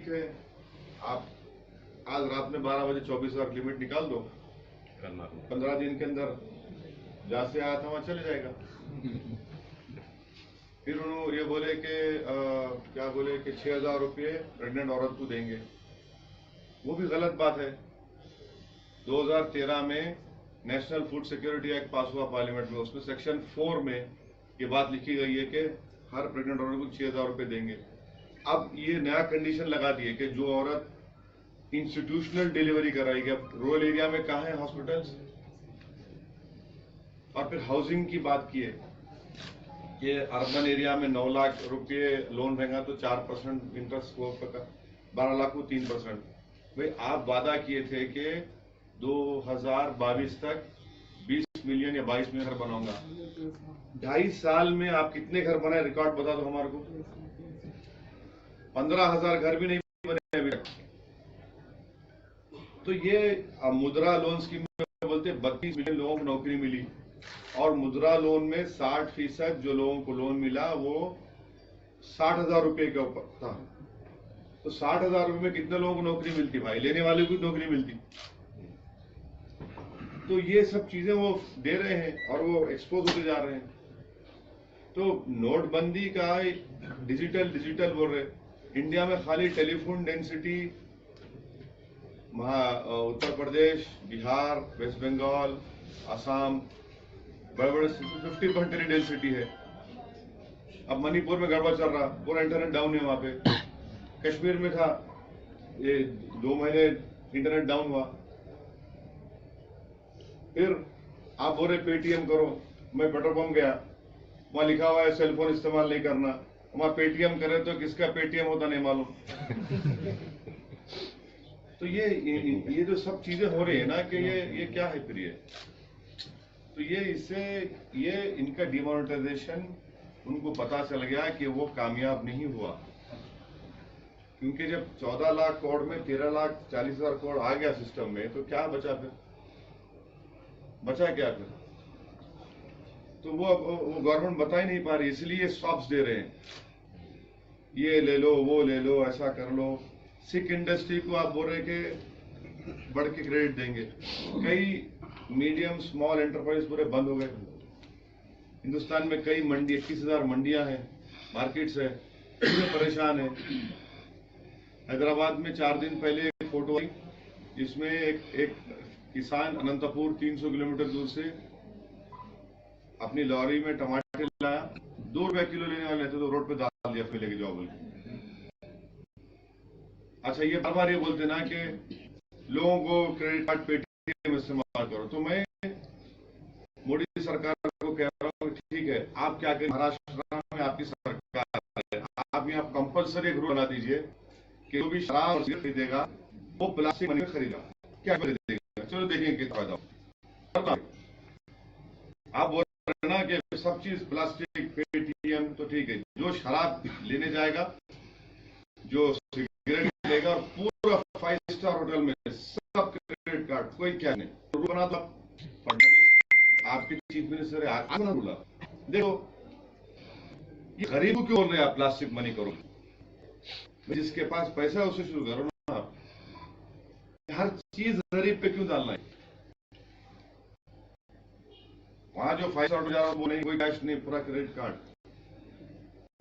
ठीक है, आप आज रात में 12 बजे 24,000 लिमिट निकाल दो, 15 दिन के अंदर जहां से आया था वहां चले जाएगा। फिर उन्होंने ये बोले कि क्या बोले कि 6,000 रुपये प्रेग्नेंट औरत को देंगे। वो भी गलत बात है। 2013 में नेशनल फूड सिक्योरिटी एक्ट पास हुआ पार्लियामेंट में, उसमें सेक्शन 4 में ये बात लिखी गई है कि हर प्रेग्नेंट औरत को 6,000 रुपये देंगे। अब ये नया कंडीशन लगा दिए कि जो औरत इंस्टीट्यूशनल डिलीवरी कराएगी, अब रूरल एरिया में कहाँ है हॉस्पिटल्स, और फिर हाउसिंग की बात की है कि अर्बन एरिया में 9 लाख रुपये लोन रहेगा तो 4% इंटरेस्ट को 12 लाख को 3%। भाई आप वादा किए थे कि 2022 तक 20 मिलियन या 22 मिलियन घर बनाऊंगा। 2.5 साल में आप कितने घर बनाए, रिकॉर्ड बता दो हमारे को। 15,000 घर भी नहीं बने अभी तक। तो ये मुद्रा लोन स्कीम में बोलते 32 मिलियन लोगों को नौकरी मिली, और मुद्रा लोन में 60% जो लोगों को लोन मिला वो 60,000 रुपये के ऊपर था। तो 60,000 रुपये में कितने लोगों को नौकरी मिलती भाई, लेने वाले को नौकरी मिलती। तो ये सब चीजें वो दे रहे हैं और वो एक्सपोज होते जा रहे हैं। तो नोटबंदी का डिजिटल बोल रहे, इंडिया में खाली telephone density Uttar Pradesh, Bihar, waste Bengal, Assam, बड़े 50% डेंसिटी है। अब मणिपुर में गड़बड़ चल रहा, पूरा इंटरनेट डाउन है वहां पे। कश्मीर में था, ये 2 महीने इंटरनेट डाउन हुआ। फिर आप बोल रहे पेटीएम करो। मैं पेट्रोल पंप गया, वहां लिखा हुआ है सेलफोन इस्तेमाल नहीं करना। वहां पेटीएम करे तो किसका पेटीएम होता नहीं मालूम। तो ये जो सब चीजें हो रही है ना कि ये क्या है फिर ये। तो ये इससे ये इनका डिमोनेटाइजेशन उनको पता चल गया कि वो कामयाब नहीं हुआ, क्योंकि जब 14 लाख करोड़ में 13,40,000 करोड़ आ गया सिस्टम में, तो क्या बचा फिर, बचा क्या फिर। तो वो गवर्नमेंट बता ही नहीं पा रही, इसलिए स्टॉप्स दे रहे हैं, ये ले लो वो ले लो ऐसा कर लो। सिख इंडस्ट्री को आप बोल रहे कि बढ़ के क्रेडिट देंगे। कई मीडियम स्मॉल एंटरप्राइज पूरे बंद हो गए हिंदुस्तान में। कई मंडी 21,000 मंडियां हैं, मार्केट्स है, पूरे परेशान है। हैदराबाद में 4 दिन पहले एक फोटो आई, जिसमें एक किसान अनंतपुर 300 किलोमीटर दूर से अपनी लॉरी में टमाटर लाया, 2 रुपए किलो लेने वाले थे तो रोड पे डाल दिया, फिर लेके जाओ बोल। अच्छा, ये बार बार ये बोलते ना कि लोगों को क्रेडिट कार्ड पेटीएम इस्तेमाल करो। तो मैं मोदी सरकार को कह रहा हूँ, ठीक है, आप क्या करें, महाराष्ट्र में आपकी सरकार है, आप यहाँ कंपल्सरी एक रूल बना दीजिए कि जो भी शराब और सिगरेट खरीदेगा वो प्लास्टिक मनी में खरीदेगा। क्या खरीदेगा, चलो देखेंगे कितना फायदा। आप बोल रहे ना कि सब चीज प्लास्टिक पेटीएम, तो ठीक है, जो शराब लेने जाएगा, जो सिगरेट लेगा, और पूरा 5 स्टार होटल में सब क्रेडिट कार्ड, कोई क्या नहीं। रूल बना दो, फडणवीस आपके चीफ मिनिस्टर है, आज बना रूल। देखो ये गरीबों क्यों बोल रहे हैं आप प्लास्टिक मनी करो, जिसके पास पैसा है उसे शुरू करो ना। आप हर चीज गरीब पे क्यों डालना है। वहां जो 5 स्टार जा रहा है वो नहीं, कोई कैश नहीं, पूरा क्रेडिट कार्ड,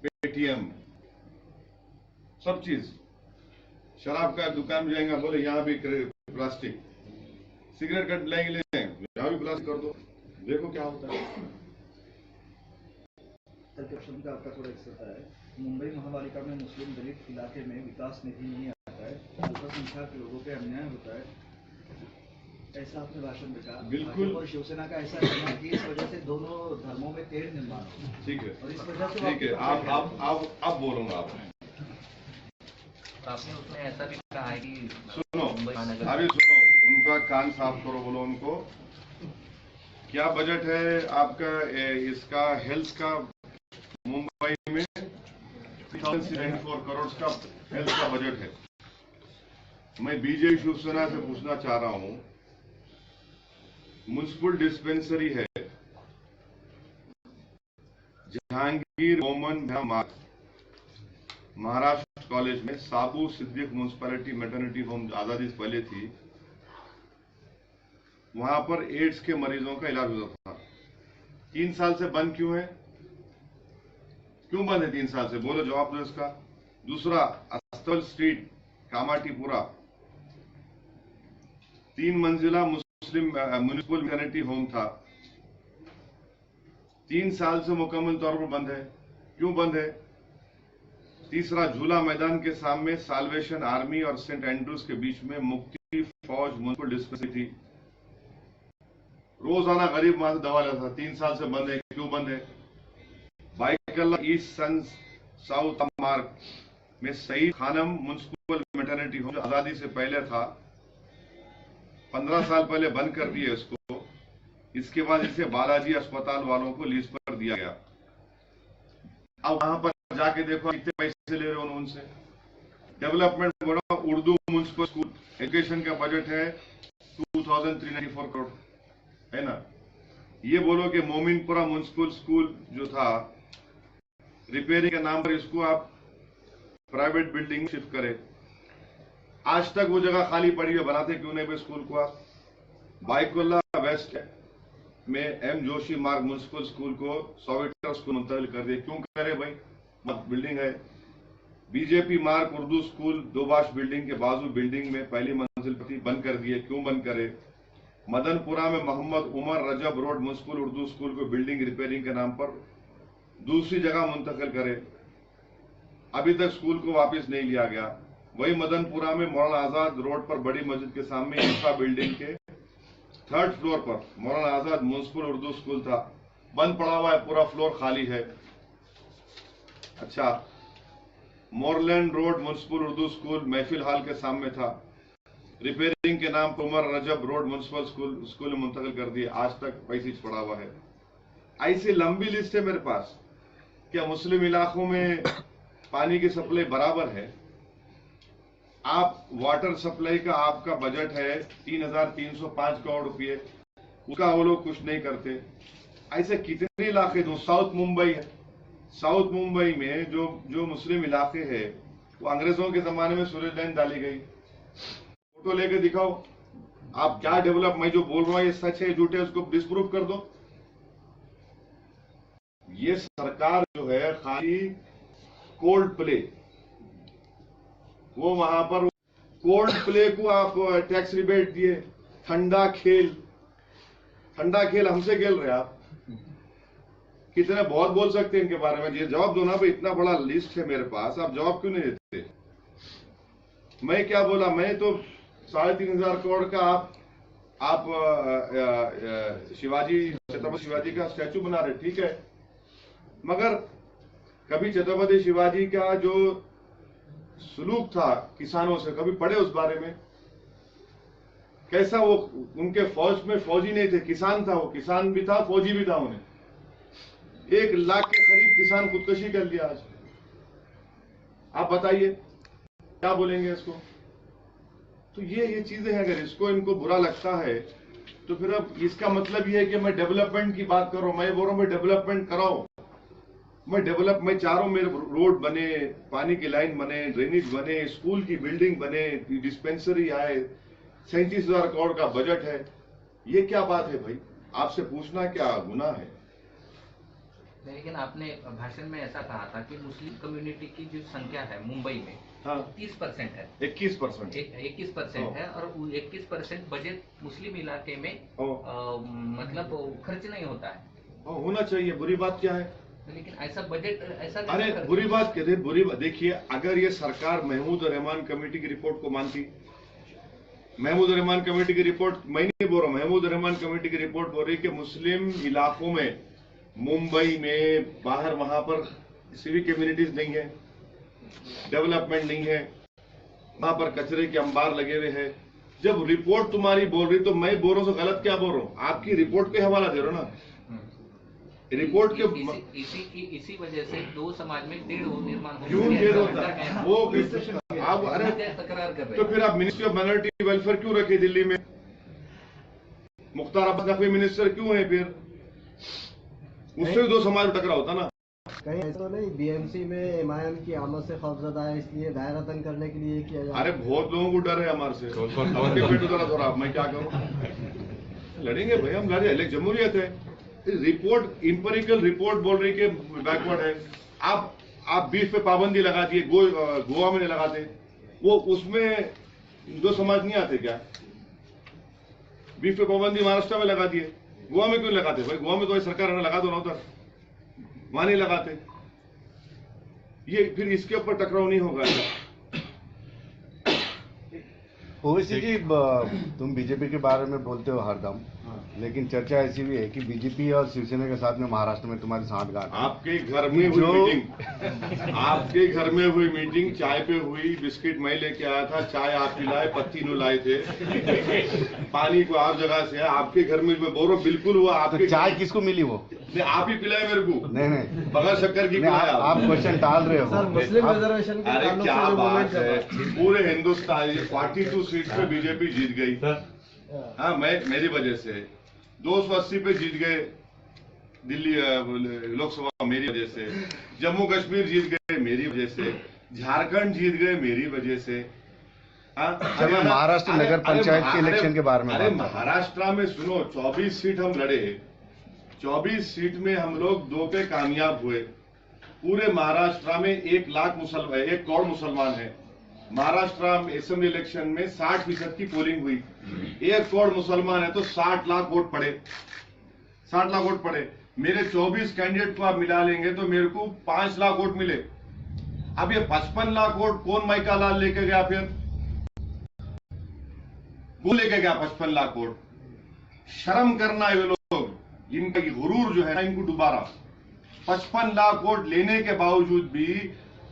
पेटीएम, सब चीज। शराब का दुकान में जाएंगे, बोले यहाँ भी प्लास्टिक, सिगरेट कट लाएंगे यहाँ भी प्लास्टिक कर दो, देखो क्या होता है। शब्द आपका थोड़ा होता है, मुंबई महापालिका में मुस्लिम दलित इलाके में विकास निधि नहीं आता है, अल्पसंख्यक लोगों पे अन्याय होता है, ऐसा आपने भाषण में कहा। बिल्कुल, और शिवसेना का ऐसा कहना है कि इस वजह से दोनों धर्मों में तेढ़ निर्माण हो। ठीक है, और इस वजह से ठीक है, आप बोलूंगा आपने उसमें ऐसा भी कहा है कि सुनो, अभी सुनो, उनका कान साफ करो, बोलो उनको क्या बजट है आपका इसका हेल्थ का। मुंबई में 3,074 करोड़ का हेल्थ का बजट है। मैं बीजेपी शिवसेना से पूछना चाह रहा हूं, म्युनिसिपल डिस्पेंसरी है जहांगीर वोमन महाराष्ट्र कॉलेज में साबू सिद्दीक म्यूनसिपैलिटी मैटरनिटी होम आजादी से पहले थी, वहां पर एड्स के मरीजों का इलाज होता था। 3 साल से बंद क्यों है? क्यों बंद है 3 साल से? बोलो, जवाब दो इसका। दूसरा, अस्तल स्ट्रीट कामाटीपुरा 3 मंजिला मुस्लिम म्यूनिसिपल मैटरनिटी होम था, 3 साल से मुकम्मल तौर पर बंद है। क्यों बंद है? तीसरा, झूला मैदान के सामने साल्वेशन आर्मी और सेंट एंड्रूज के बीच में मुक्ति फौज म्यूनिसिपल डिस्पेंसरी थी, रोजाना गरीब वहां से दवा लेता था, 3 साल से बंद है। क्यों बंद है? बाइकल्ला ईस्ट सन साउथ मार्ग में Saeed Khanam municipal maternity home जो आजादी से पहले था, 15 साल पहले बंद कर दिए इसको। इसके बाद इसे बालाजी अस्पताल वालों को लीज पर दिया गया। अब वहां पर जाके देखो कितने पैसे ले रहे हो उनसे। डेवलपमेंट बोलो, उर्दू म्यूनिसिपल स्कूल एजुकेशन का बजट है 2394 करोड़, है ना। ये बोलो कि मोमिनपुरा म्यूनिसिपल स्कूल जो था, रिपेयरिंग के नाम पर इसको आप प्राइवेट बिल्डिंग में शिफ्ट करें। आज तक वो जगह खाली पड़ी है, बनाते क्यों नहीं भाई स्कूल को आप? बाइकुल्ला वेस्ट में एम जोशी मार्ग म्यूनिसिपल स्कूल को सॉविटर स्कूल मुंतकिल कर दिए। क्यों करे भाई? बिल्डिंग है। बीजेपी मार्ग उर्दू स्कूल दोबाश बिल्डिंग के बाजू बिल्डिंग में पहली मंजिल पर बंद कर दिए। क्यों बंद करे? मदनपुरा में Mohammad Umar Rajab road municipal Urdu school को बिल्डिंग रिपेयरिंग के नाम पर दूसरी जगह मुंतकिल करे, अभी तक स्कूल को वापस नहीं लिया गया। वही मदनपुरा में मौलाना आजाद रोड पर बड़ी मस्जिद के सामने इंफ्रा बिल्डिंग के 3rd फ्लोर पर मौलाना आजाद म्यूनिसिपल उर्दू स्कूल था, बंद पड़ा हुआ है, पूरा फ्लोर खाली है। अच्छा, Moreland road municipal Urdu school Mahfil hall के सामने था, रिपेयरिंग के नाम पर Umar Rajab road municipal school में मुंतकिल कर दिए, आज तक पैसे पड़ा हुआ है। ऐसी लंबी लिस्ट है मेरे पास। क्या मुस्लिम इलाकों में पानी की सप्लाई बराबर है? आप वाटर सप्लाई का आपका बजट है 3305 करोड़ रुपए, उसका वो लोग कुछ नहीं करते। ऐसे कितने इलाके दो? साउथ मुंबई है, साउथ मुंबई में जो मुस्लिम इलाके हैं वो अंग्रेजों के जमाने में सूरज लाइन डाली गई। फोटो लेके दिखाओ आप, क्या डेवलप, मैं जो बोल रहा हूं ये सच है झूठ है उसको डिस्प्रूव कर दो। ये सरकार जो है खाली कोल्ड प्ले, वो वहां पर कोल्ड प्ले को आप टैक्स रिबेट दिए। ठंडा खेल हमसे खेल रहे आप। कितने बहुत बोल सकते हैं इनके बारे में, ये जवाब दो ना भाई। इतना बड़ा लिस्ट है मेरे पास, आप जवाब क्यों नहीं देते? मैं क्या बोला? मैं तो 3500 करोड़ का आप शिवाजी, छत्रपति शिवाजी का स्टैचू बना रहे, ठीक है, मगर कभी छत्रपति शिवाजी का जो सलूक था किसानों से कभी पढ़े उस बारे में? कैसा वो, उनके फौज में फौजी नहीं थे, किसान था, वो किसान भी था फौजी भी था। उन्हें 1 लाख के करीब किसान खुदकुशी कर लिया। आज आप बताइए क्या बोलेंगे इसको? तो ये चीजें हैं। अगर इसको इनको बुरा लगता है तो फिर अब इसका मतलब ये है कि मैं डेवलपमेंट की बात कर रहा हूं। मैं बोल रहा हूं मैं डेवलपमेंट कराओ, मैं चाह रहा हूं मेरे रोड बने, पानी की लाइन बने, ड्रेनेज बने, स्कूल की बिल्डिंग बने, डिस्पेंसरी आए, 37,000 करोड़ का बजट है। ये क्या बात है भाई? आपसे पूछना क्या गुनाह है? लेकिन आपने भाषण में ऐसा कहा था कि मुस्लिम कम्युनिटी की जो संख्या है मुंबई में, हाँ, 30% है। 21% 21% है, और 21% बजट मुस्लिम इलाके में मतलब खर्च नहीं होता है। होना चाहिए, बुरी बात क्या है? लेकिन ऐसा बजट ऐसा अरे बुरी बात कहते, बुरी बात देखिए, अगर ये सरकार महमूद रहमान कमेटी की रिपोर्ट को मानती, महमूद रहमान कमेटी की रिपोर्ट, मैं नहीं बोल रहा, महमूद रहमान कमेटी की रिपोर्ट बोल रही कि मुस्लिम इलाकों में, मुंबई में, बाहर वहां पर सिविक कम्युनिटीज नहीं है, डेवलपमेंट नहीं है, वहां पर कचरे के अंबार लगे हुए हैं। जब रिपोर्ट तुम्हारी बोल रही तो मैं बोल रहा हूं, गलत क्या बोल रहा हूं? आपकी रिपोर्ट के हवाला दे रहा हूं ना। रिपोर्ट के इसी वजह से 2 समाज में 1.5 निर्माण हो, क्यों देर होता है वो? आप अरे तकरार कर रहे हैं, तो फिर आप मिनिस्ट्री ऑफ माइनॉरिटी वेलफेयर क्यों रखे दिल्ली में? मुख्तार अब्बास नकवी मिनिस्टर क्यों है? फिर उससे भी 2 समाज में टकरा होता ना। कहीं ऐसा तो नहीं बीएमसी में एमआईएम की आमद से खौफजदा है इसलिए दायरतन करने के लिए किया जा रहा अरे बहुत लोगों को डर है हमारे से। अपने पेट उतरा थोड़ा, मैं क्या करूं? लड़ेंगे भाई हम, गाड़ी जमहूरियत है। रिपोर्ट, इंपेरिकल रिपोर्ट बोल रही कि बैकवर्ड है। आप बीफ पे पाबंदी लगा दिए, गोवा में नहीं लगाते, वो उसमें हिंदू समाज नहीं आते क्या? बीफ पे पाबंदी महाराष्ट्र में लगा दिए, गोवा में क्यों लगाते भाई? गोवा में तो सरकार ने लगा दो ना, उधर वहां नहीं लगाते। ये फिर इसके ऊपर टकराव नहीं होगा। ओवैसी जी, तुम बीजेपी के बारे में बोलते हो हरदम, लेकिन चर्चा ऐसी भी है कि बीजेपी और शिवसेना के साथ में महाराष्ट्र में तुम्हारी सांठगांठ है। आपके घर में हुई मीटिंग, आपके घर में हुई मीटिंग चाय पे हुई। बिस्किट मैं लेके आया था, चाय आप पिलाए, पत्ती नु लाए थे, पानी को आप जगह से है। आपके घर में मैं बोल रहा हूं बिल्कुल हुआ। आपके चाय किसको मिली? वो नहीं, आप ही पिलाए मेरे को। नहीं बगैर शक्कर की पिलाया। आप क्वेश्चन टाल रहे हो सर मुस्लिम रिजर्वेशन के अरे ताल्लुक क्या से जो बात मूवमेंट है, चल रहा पूरे हिंदुस्तान 42 सीट पे बीजेपी जीत गई। हाँ, मेरी वजह से 280 पे जीत गए दिल्ली लोकसभा, मेरी वजह से। जम्मू कश्मीर जीत गए मेरी वजह से, झारखंड जीत गए मेरी वजह से। चलो महाराष्ट्र नगर पंचायत के इलेक्शन के बारे में अरे महाराष्ट्र में सुनो, 24 सीट हम लड़े, 24 सीट में हम लोग 2 पे कामयाब हुए। पूरे महाराष्ट्र में 1 करोड़ मुसलमान है। महाराष्ट्र असेंबली इलेक्शन में 60% की पोलिंग हुई। 1 करोड़ मुसलमान है तो 60 लाख वोट पड़े, 60 लाख वोट पड़े। मेरे 24 कैंडिडेट को आप मिला लेंगे तो मेरे को 5 लाख वोट मिले। अब ये 55 लाख वोट कौन माइका लाल लेके गया? फिर वो लेके गया 55 लाख वोट। शर्म करना है। वे लोग, इनका गुरूर जो है ना, इनको डुबारा। 55 लाख वोट लेने के बावजूद भी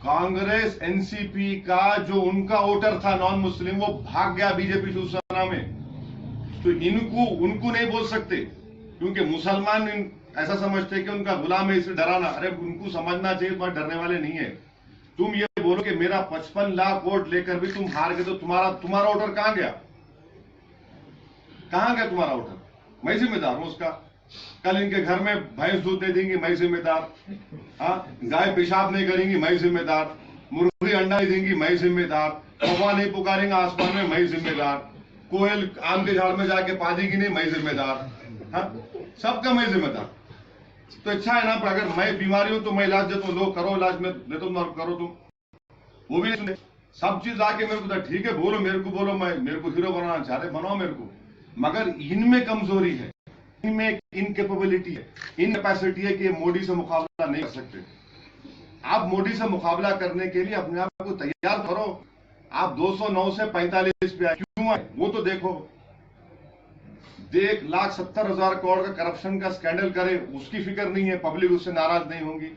कांग्रेस एनसीपी का जो उनका वोटर था नॉन मुस्लिम, वो भाग गया बीजेपी शिवसेना में। तो उनको नहीं बोल सकते, क्योंकि मुसलमान ऐसा समझते हैं कि उनका गुलाम है, इसे डराना। अरे उनको समझना चाहिए तुम्हारे डरने वाले नहीं है। तुम ये बोलो कि मेरा 55 लाख वोट लेकर भी तुम हार गए, तो तुम्हारा वोटर कहां गया? कहां गया तुम्हारा वोटर? मैं जिम्मेदार हूं उसका। कल इनके घर में भैंस दूध दे देंगी, मैं जिम्मेदार। गाय पेशाब नहीं करेंगी, मैं जिम्मेदार। मुर्गी अंडा नहीं देंगी, मैं जिम्मेदार। कौवा नहीं पुकारेंगे आसमान में, मैं जिम्मेदार। कोयल आम के झाड़ में जाके पा देगी नहीं, मैं जिम्मेदार। सबका मैं जिम्मेदार। तो अच्छा है ना, अगर मैं बीमारी हूं तो मैं इलाज देता हूं, लोग करो इलाज में देता हूं, करो तुम। वो भी नहीं सुने। सब चीज आके मेरे को ठीक है बोलो, मेरे को बोलो, मेरे को हीरो बनाना चाहते बनाओ मेरे को, मगर इनमें कमजोरी है, इनमें इनकेपेबिलिटी है, इनकैपेसिटी है कि ये मोदी से मुकाबला नहीं कर सकते। आप मोदी से मुकाबला करने के लिए अपने आप को तैयार करो। आप 209 से 45 पे आए, क्यों आए वो तो देखो। 1,70,000 करोड़ का करप्शन का स्कैंडल करे, उसकी फिक्र नहीं है। पब्लिक उससे नाराज नहीं होगी।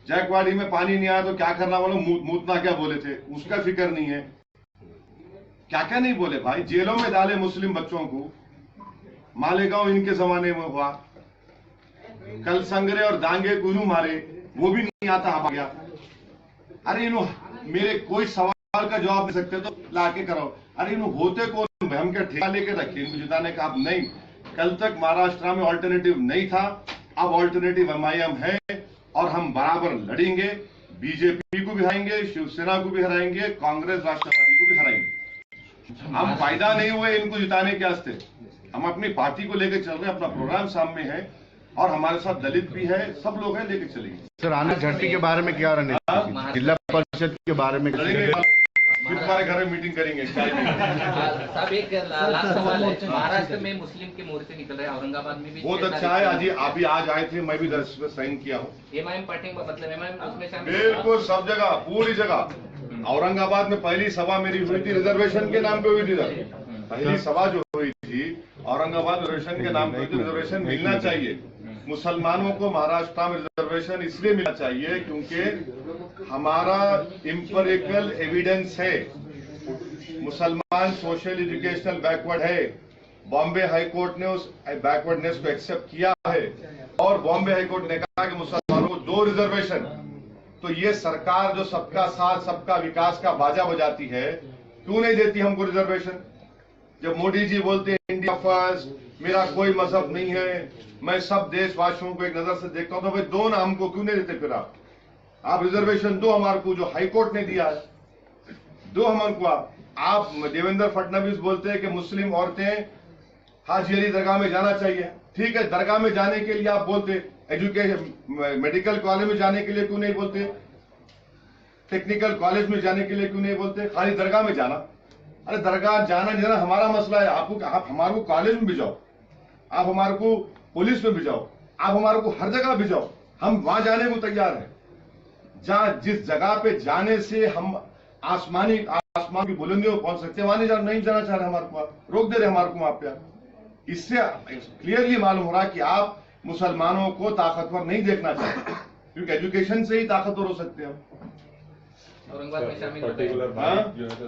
जैकवाड़ी में पानी नहीं आया तो क्या करना वालों, मूतना क्या बोले थे, उसका फिक्र नहीं है। क्या क्या नहीं बोले भाई। जेलों में डाले मुस्लिम बच्चों को, मालेगांव इनके जमाने में हुआ। कल संगरे और दांगे को मारे, वो भी नहीं आता आ गया। अरे इन्हों मेरे कोई सवाल का जवाब नहीं सकते तो लाके करो। अरे इन्हों होते कौन? हम क्या ठेका लेके रखे इनको जिताने का? अब नहीं, कल तक महाराष्ट्र में ऑल्टरनेटिव नहीं था, अब ऑल्टरनेटिव एमआईएम है और हम बराबर लड़ेंगे। बीजेपी को भी हराएंगे, शिवसेना को भी हराएंगे, कांग्रेस राष्ट्रवादी को भी हराएंगे। हम फायदा नहीं हुए इनको जिताने के वास्ते। हम अपनी पार्टी को लेकर चल रहे हैं, अपना प्रोग्राम सामने है और हमारे साथ दलित भी है, सब लोग हैं, लेके चलेंगे। सर, आने झड़पी के बारे में क्या रणनीति? जिला परिषद के बारे में फिर तुम्हारे घर में मीटिंग करेंगे। साहब एक लास्ट सवाल है, महाराष्ट्र में मुस्लिम के मोर्चे निकल रहे हैं, औरंगाबाद में भी बहुत अच्छा है। अभी आज आए थे, मैं भी 10 पे साइन किया हूँ। एमआईएम पार्टी मतलब एमआईएम उसमें शामिल? बिल्कुल सब जगह, पूरी जगह। औरंगाबाद में पहली सभा मेरी हुई थी, रिजर्वेशन के नाम पे हुई थी। पहली सभा जो हुई थी औरंगाबाद रिजर्वेशन के नाम पे, रिजर्वेशन मिलना चाहिए मुसलमानों को। महाराष्ट्र में रिजर्वेशन इसलिए मिलना चाहिए क्योंकि हमारा इंपेरिकल एविडेंस है, मुसलमान सोशल एजुकेशनल बैकवर्ड है। बॉम्बे हाईकोर्ट ने उस बैकवर्डनेस को एक्सेप्ट किया है और बॉम्बे हाईकोर्ट ने कहा कि मुसलमानों को 2 रिजर्वेशन। तो ये सरकार जो सबका साथ सबका विकास का बाजा बजाती है, क्यों नहीं देती हमको रिजर्वेशन? जब मोदी जी बोलते हैं इंडिया फर्स्ट, मेरा कोई मजहब नहीं है, मैं सब देशवासियों को एक नजर से देखता हूं, तो भाई दो ना, हमको क्यों नहीं देते फिर आप रिजर्वेशन दो हमारे को, जो हाईकोर्ट ने दिया है, दो हमारे को। आप देवेंद्र फडणवीस बोलते हैं कि मुस्लिम औरतें हाजी अली दरगाह में जाना चाहिए। ठीक है, दरगाह में जाने के लिए आप बोलते, एजुकेशन मेडिकल कॉलेज में जाने के लिए क्यों नहीं बोलते, टेक्निकल कॉलेज में जाने के लिए क्यों नहीं बोलते, खाली दरगाह में जाना? अरे दरगाह जाना हमारा मसला है। आप हमारे को कॉलेज में भी जाओ, आप हमारे को पुलिस में भी जाओ, आप हमारे को हर जगह भी जाओ, हम वहां जाने को तैयार है। जहां जिस जगह पे जाने से हम आसमान की बुलंदियों पर पहुंच सकते हैं, वहां नहीं जाना चाह रहे, हमारे को आप रोक दे रहे हमारे को वहां पे। इससे क्लियरली मालूम हो रहा है कि आप मुसलमानों को ताकतवर नहीं देखना चाहते, क्योंकि एजुकेशन से ही ताकतवर हो सकते हैं हम। औरंगाबाद में शामिल होगा,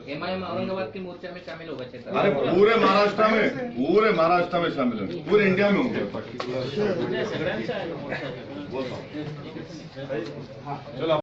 एमआईएम औरंगाबाद की मोर्चा में शामिल होगा क्षेत्र? अरे पूरे महाराष्ट्र में शामिल होंगे, पूरे इंडिया में होंगे। चलो